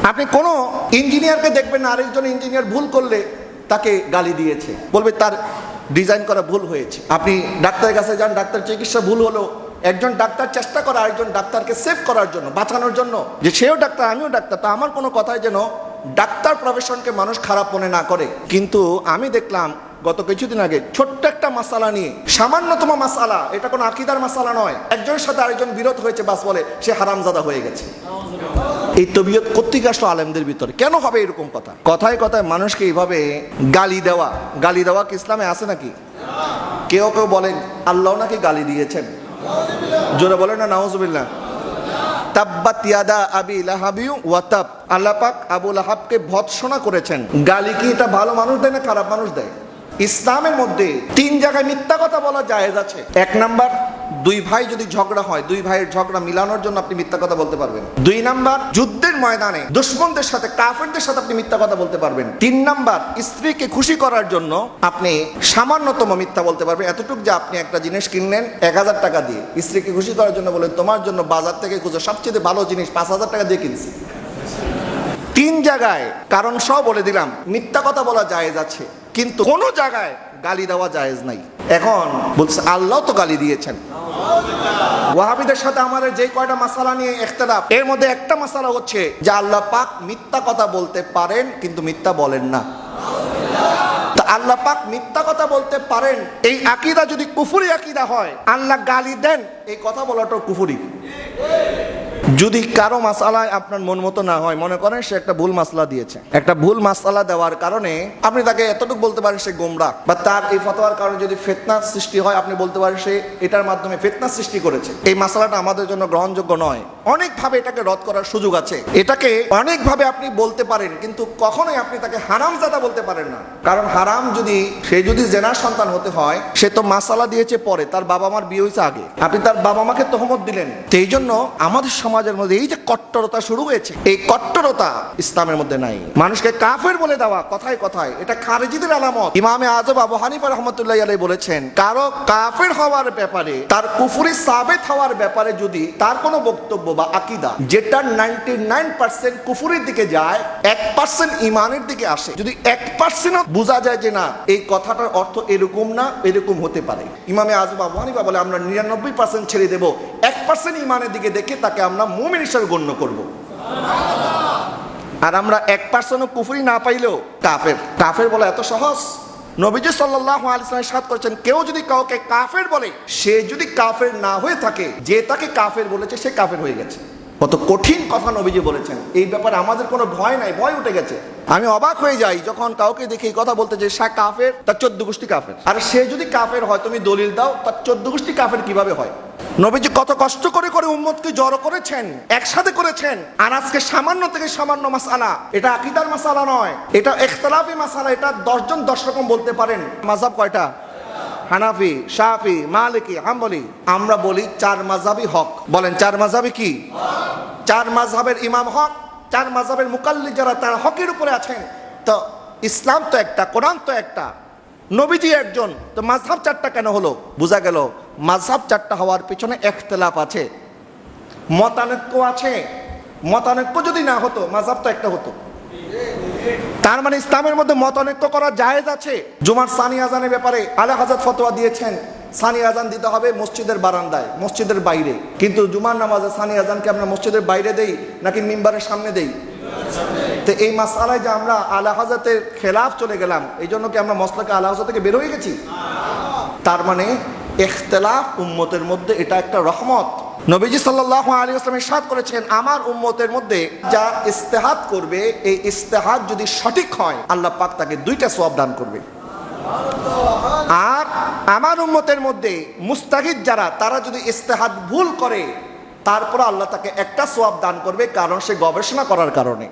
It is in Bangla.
আপনি কোনো ইঞ্জিনিয়ারকে দেখবেন না আরেকজন ইঞ্জিনিয়ার ভুল করলে তাকে গালি দিয়েছে, বলবে তার ডিজাইন করা ভুল হয়েছে। আপনি ডাক্তারের কাছে যান, ডাক্তার চিকিৎসা ভুল হলো, একজন ডাক্তার চেষ্টা করে আরেকজন ডাক্তারকে সেভ করার জন্য, বাঁচানোর জন্য, যে সেও ডাক্তার আমিও ডাক্তার, তা আমার কোনো কথায় যেন ডাক্তার প্রফেশনকে মানুষ খারাপ মনে না করে। কিন্তু আমি দেখলাম গত কিছুদিন আগে ছোট্ট একটা মাসালা নিয়ে, সামান্যতম মাসালা, এটা কোনো আকীদার মাসালা নয়, একজনের সাথে আরেকজন বিরোধ হয়েছে, বাস বলে সে হারামজাদা হয়ে গেছে। এই তবিয়ত কোত্থেকে আসলো আলেমদের ভিতরে? কেন হবে এরকম কথা? কথায় কথায় মানুষকে এইভাবে গালি দেওয়া, গালি দেওয়া কি ইসলামে আছে নাকি? কেউ কেউ বলেন আল্লাহ নাকি গালি দিয়েছেন, জোরে বলেন না নাউজুবিল্লাহ। তাব্বাত ইয়াদা আবি লাহাবি ওয়া তাব, আল্লাহ পাক আবু লাহাবকে ভৎসনা করেছেন। গালি কি এটা ভালো মানুষ দেয় না খারাপ মানুষ দেয়? ইসলামের মধ্যে 3 জায়গায় মিথ্যা কথা বলা জায়েজ আছে। 1 নাম্বার, 2 ভাই যদি ঝগড়া হয়, 2 ভাইয়ের ঝগড়া মিলানোর জন্য আপনি মিথ্যা কথা বলতে পারবেন। 2 নাম্বার, যুদ্ধের ময়দানে দুশমনদের সাথে, কাফেরদের সাথে আপনি মিথ্যা কথা বলতে পারবেন। 3 নাম্বার, স্ত্রীকে খুশি করার জন্য আপনি সামান্যতম মিথ্যা বলতে পারবেন, এতটুকু যে আপনি একটা জিনিস কিনলেন 1000 টাকা দিয়ে, স্ত্রীকে খুশি করার জন্য বলেন তোমার জন্য বাজার থেকে খুঁজে সবচেয়ে ভালো জিনিস 5000 টাকা দিয়ে কিনছি। 3 জায়গায় কারণ সব বলে দিলাম, মিথ্যা কথা বলা জায়েজ আছে, কিন্তু কোন জায়গায় গালি দেওয়া জায়েজ নাই। এখন বলছে আল্লাহ তো গালি দিয়েছেন। ওয়াহাবিদের সাথে আমাদের যে কয়টা মাসালা নিয়ে ইখতিলাফ, এর মধ্যে একটা মাসালা হচ্ছে যে আল্লাহ পাক মিথ্যা কথা বলতে পারেন কিন্তু মিথ্যা বলেন না। তা আল্লাহ পাক মিথ্যা কথা বলতে পারেন, এই আকীদা যদি কুফরি আকীদা হয়, আল্লাহ গালি দেন এই কথা বলাটাও কুফরি। যদি কারো মাসালায় আপনার মন মতো না হয়, মনে করেন সে একটা ভুল মাসলা দিয়েছে, একটা ভুল মাসলা দেওয়ার কারণে আপনি তাকে এতটুকু বলতে পারেন সে গোমরাহ, বা তার এই ফতোয়ার কারণে যদি ফিতনা সৃষ্টি হয়, আপনি বলতে পারেন সে এটার মাধ্যমে ফিতনা সৃষ্টি করেছে, এই মাসালাটা আমাদের জন্য গ্রহণযোগ্য নয়। অনেকভাবে এটাকে রদ করার সুযোগ আছে, এটাকে অনেকভাবে আপনি বলতে পারেন, কিন্তু কখনোই আপনি তাকে হারামজাদা বলতে পারেন না। কারণ হারাম যদি, সে যদি জেনার সন্তান হতে হয়, সে তো মাসালা দিয়েছে পরে, তার বাবা মার বিয়ে হয়েছে আগে, আপনি তার বাবা মাকে তহমত দিলেন। এই জন্য আমাদের সমাজের মধ্যে এই যে কট্টরতা শুরু হয়েছে, এই কট্টরতা ইসলামের মধ্যে নাই। মানুষকে কাফের বলে দেওয়া কথায় কথায়, এটা খারিজিদের আলামত। ইমামে আযম আবু হানিফা রাহমাতুল্লাহি আলাইহি বলেছেন, কারো কাফের হওয়ার ব্যাপারে, তার কুফরি সাবেত হওয়ার ব্যাপারে যদি তার কোনো বক্তব্য বা আকীদা যেটা 99% কুফরির দিকে যায়, 1% ঈমানের দিকে আসে, যদি 1% বোঝা যায় যে না এই কথাটার অর্থ এরকম না, এরকম হতে পারে, ইমামে আযম আবু হানিফা বলে আমরা 99% ছেড়ে দেব, 1% ঈমানের দিকে দেখে তাকে আমরা মুমিন হিসেবে গণ্য করব। আর আমরা 1% কুফরি না পাইলেও কাফের। কাফের বলা এত সহজ? নবীজি সাল্লাল্লাহু আলাইহি ওয়াসাল্লাম ইরশাদ করেছেন, কেউ যদি কাউকে কাফের বলে, সে যদি কাফের না হয়ে থাকে, যে তাকে কাফের বলেছে সে কাফের হয়ে গেছে। কত কঠিন কথা নবীজি বলেছেন, এই ব্যাপারে আমাদের কোনো ভয় নাই, ভয় উঠে গেছে। আমি অবাক হয়ে যাই যখন কাউকে দেখি এই কথা বলতে, যে সে কাফের, তার 14 গোষ্ঠী কাফের। আর সে যদি কাফের হয়, তুমি দলিল দাও, তার 14 গোষ্ঠী কাফের কিভাবে হয়? নবীজি কত কষ্ট করে করে উম্মতকে জড়ো করেছেন, একসাথে করেছেন। আর আজকে সামান্য থেকে সামান্য মাসালা, এটা আকীদার মাসালা নয়, এটা ইখতিলাফি মাসালা, এটা 10 জন 10 রকম বলতে পারেন। মাযহাব কয়টা? হানাফি, শাফি, মালিকি, হাম্বলি। আমরা বলি 4 মাযহাবই হক। বলেন 4 মাযহাবই কি? 4 মাযহাবের ইমাম হক, 4 মাযহাবের মুকাল্লিদ যারা, তারা হকের উপরে আছেন। তো ইসলাম তো একটা, কোরআন তো একটা, নবীজি একজন, তো মাযহাব 4টা কেন হলো? বোঝা গেল মাযহাব 4টা হওয়ার পিছনে ইখতিলাফ আছে, মতানৈক্য আছে। মতানৈক্য যদি না হতো মাযহাব তো একটা হতো। তার মানে ইসলামের মধ্যে মতানৈক্য করা জায়েজ আছে। জুমার সানি আজানের ব্যাপারে আলা হযরত ফতোয়া দিয়েছেন, সানি আজান দিতে হবে মসজিদের বারান্দায়, মসজিদের বাইরে। কিন্তু জুমার নামাজে সানি আজানকে আমরা মসজিদের বাইরে দেই নাকি মিম্বারের সামনে দেই? তো এই মাসআলায় যে আমরা আলা হযরতের খেলাফ চলে গেলাম, এই জন্য কি আমরা মসলাকে আলা হযরত থেকে বের হয়ে গেছি? তার মানে ইখতিলাফ উম্মতের মধ্যে এটা একটা রহমত। নবীজি সাল্লাল্লাহু আলাইহি ওয়াসাল্লাম ইরশাদ করেছেন, আমার উম্মতের মধ্যে যা ইজতিহাদ করবে, এই ইজতিহাদ যদি সঠিক হয়, আল্লাহ পাক তাকে 2টা সওয়াব দান করবে। আর আমার উম্মতের মধ্যে মুস্তাহিদ যারা, তারা যদি ইজতিহাদ ভুল করে, তারপর আল্লাহ তাকে একটা সওয়াব দান করবে, কারণ সে গবেষণা করার কারণে।